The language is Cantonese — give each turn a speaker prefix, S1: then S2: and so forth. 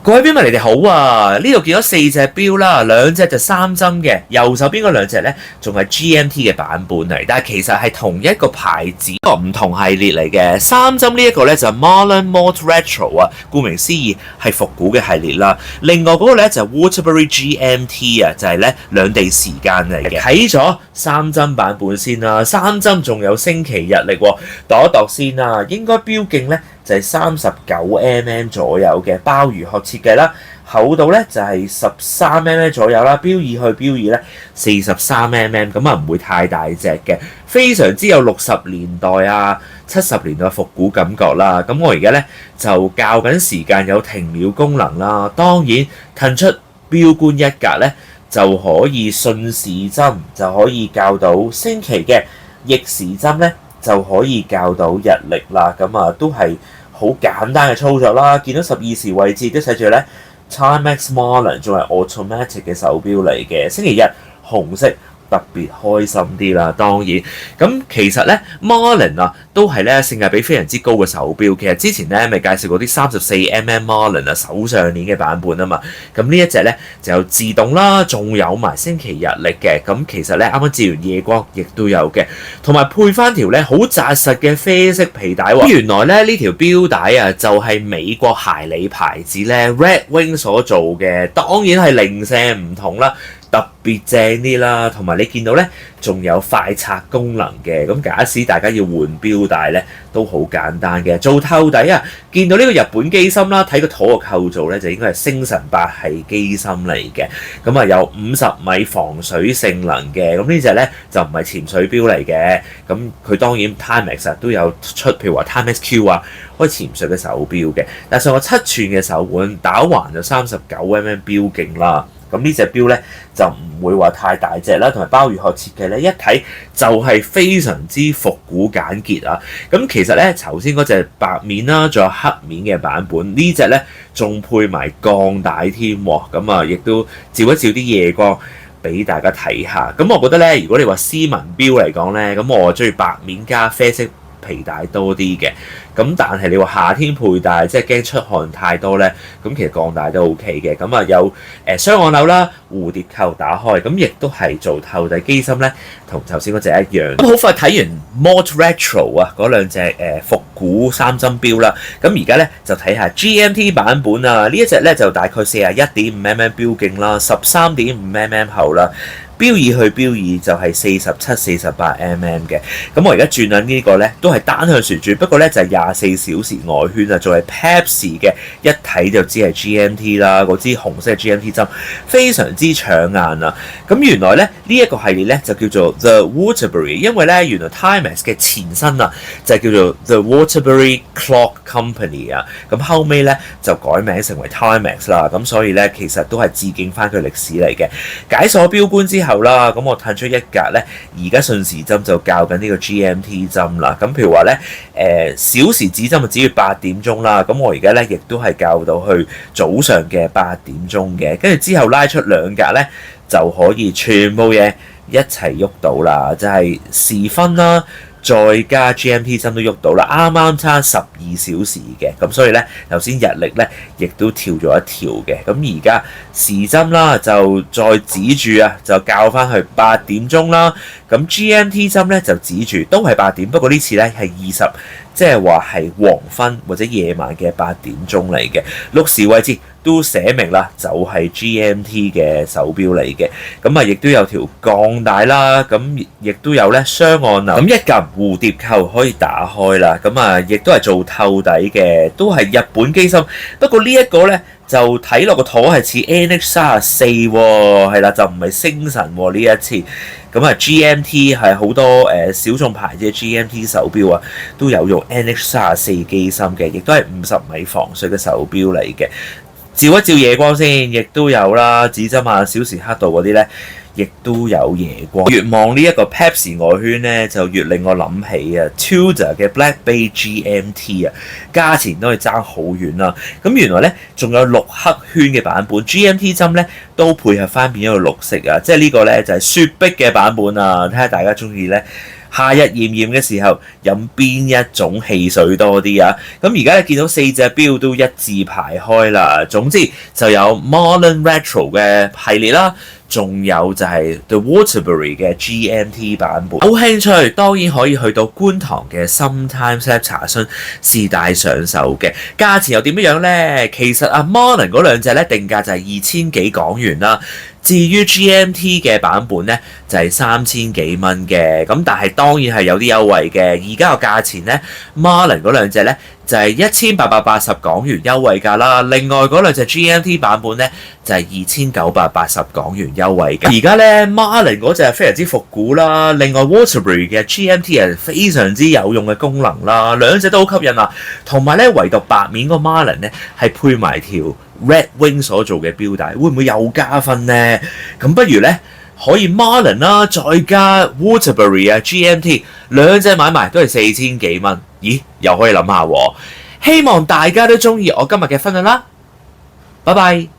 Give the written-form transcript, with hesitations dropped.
S1: 各位標迷你哋好啊！呢度見咗4隻錶啦，兩隻就3針嘅，右手邊嗰兩隻咧仲係 GMT 嘅版本嚟，但係其實係同一個牌子，個唔同系列嚟嘅。3針呢一個咧就 Marlin Mode Retro 啊，顧名思義係復古嘅系列啦。另外嗰個咧就 Waterbury GMT 啊，就係咧兩地時間嚟嘅。睇咗3針版本先啦，3針仲有星期日曆喎，度一度先啦，應該標徑咧就係39mm 左右嘅鮑魚殼設計啦，厚度咧就係13mm 左右啦，標二去標二咧43mm，咁啊唔會太大隻嘅，非常之有60年代啊70年代復古感覺啦。咁我而家咧就校緊時間，有停秒功能啦，當然褪出標冠一格咧就可以順時針就可以校到星期嘅，逆時針咧就可以校到日曆啦。咁啊都係好簡單嘅操作啦，見到12時位置都寫住咧 Timex Marlin， 仲係 automatic 嘅手錶嚟嘅。星期日紅色特別開心啲啦，當然咁其實咧 Marlin 啊都係咧性價比非常之高嘅手錶。其實之前咧咪介紹過啲34mm Marlin 啊手上鏈嘅版本啊嘛，咁呢一隻咧就有自動啦，仲有埋星期日曆嘅。咁其實咧啱啱照完夜光亦都有嘅，同埋配翻條咧好紮實嘅啡色皮帶喎。原來咧呢條錶帶啊就係美國鞋理牌子咧 Red Wing 所做嘅，當然係零舍唔同啦，特別正啲啦，同埋你見到咧仲有快拆功能嘅。咁假使大家要換錶帶咧都好簡單嘅，做透底啊，見到呢個日本機芯啦，睇個肚嘅構造咧就應該係星辰8系機芯嚟嘅。咁啊有50米防水性能嘅，咁呢隻咧就唔係潛水錶嚟嘅。咁佢當然 Timex 都有出，譬如話 Timex Q 啊，可以潛水嘅手錶嘅。但上個7寸嘅手腕，打橫就39mm 標徑啦。咁呢隻錶咧就唔會話太大隻啦，同埋鮑魚殼設計咧一睇就係非常之復古簡潔啊！咁其實咧頭先嗰隻白面啦，仲有黑面嘅版本，呢隻咧仲配埋鋼帶添喎，咁啊亦都照一照啲夜光俾大家睇下。咁我覺得咧，如果你話斯文錶嚟講咧，咁我中意白面加啡色皮帶多啲嘅。咁但係你話夏天佩戴，即係驚出汗太多咧，咁其實鋼帶都 OK 嘅。咁啊有雙按鈕啦，蝴蝶扣打開，咁亦都係做透底機芯咧，同頭先嗰隻一樣。咁好快睇完 Mode Retro 啊嗰兩隻復古3針錶啦，咁而家咧就睇下 GMT 版本啊，呢一隻咧就大概41.5mm 標徑啦，13.5mm 厚啦。標二去標二就係47-48mm 嘅。咁我而家轉緊呢個咧都係單向旋轉，不過咧就係24小時外圈啊，仲係 Pepsi 嘅，一睇就知係 GMT 啦。嗰支紅色嘅 GMT 針非常之搶眼啊！咁原來咧呢一個系列咧就叫做 The Waterbury， 因為咧原來 Timex 嘅前身啊就係叫做 The Waterbury Clock Company 啊，咁後尾咧就改名成為 Timex 啦。咁所以咧其實都係致敬翻佢歷史嚟嘅。解鎖標冠之後啦，咁我褪出一格咧，而家順時針就校緊呢個 GMT 針啦。咁譬如話咧，小時指針就指住8點鐘啦。咁我而家咧亦都係校到去早上嘅8點鐘嘅，跟住之後拉出2格咧，就可以全部嘢一齊喐到啦，就係時分啦。再加 GMT 針都喐到啦，啱啱差12小時嘅，咁所以咧頭先日曆咧亦都跳咗一條嘅，咁而家時針啦就再指住啊，就校翻去8點鐘啦，咁 GMT 針咧就指住都係8點，不過呢次咧係20，即係話係黃昏或者夜晚嘅8點鐘嚟嘅，6時位置都寫明啦，就係 GMT 嘅手錶嚟嘅，咁啊亦都有條鋼帶啦，咁亦都有咧雙按鈕，咁一撳蝴蝶扣可以打開啦，咁啊亦都係做透底嘅，都係日本機芯，不過呢一個咧就睇落個圖係似 NH34 喎，係啦，就唔係星辰喎呢一次。咁啊 GMT 係好多小眾牌子嘅 GMT 手錶啊，都有用 NH34 機芯嘅，亦都係50米防水嘅手錶嚟嘅。照一照夜光先，亦都有啦，指針啊、小時刻度嗰啲咧，亦都有夜光。越望呢一個 Pepsi 外圈咧，就越令我諗起啊 Tudor 嘅 Black Bay GMT 啊，價錢都係爭好遠啦。咁原來咧仲有綠黑圈嘅版本 ，GMT 針咧都配合翻變咗個綠色啊，即係呢個咧就係雪碧嘅版本啊。睇下大家中意咧夏日炎炎嘅時候飲邊一種汽水多啲啊？咁而家咧見到4隻錶都一字排開啦。總之就有 Marlin Retro 嘅系列啦，仲有就係 The Waterbury 嘅 GMT 版本。有興趣當然可以去到觀塘嘅 Sometimes Lab 查詢，是大上手嘅。價錢又點樣呢？其實Marlin 嗰兩隻咧定價就係2000幾港元啦。至於 GMT 嘅版本咧，就係3000幾蚊嘅，咁但係當然係有啲優惠嘅。而家個價錢咧 ，Marlin 嗰兩隻咧就係1880港元優惠價啦。另外嗰兩隻 GMT 版本咧就係2980港元優惠嘅。而家咧 Marlin 嗰隻係非常之復古啦，另外 Waterbury 嘅 GMT 係非常之有用嘅功能啦，兩隻都好吸引啊。同埋咧，唯獨白面個 Marlin 咧係配埋條Red Wing 所做嘅錶帶，會唔會又加分呢？咁不如呢，可以 Marlin 啦，再加 Waterbury GMT 兩隻買埋都係4000幾蚊，咦？又可以諗下喎。希望大家都中意我今日嘅分享啦，拜拜。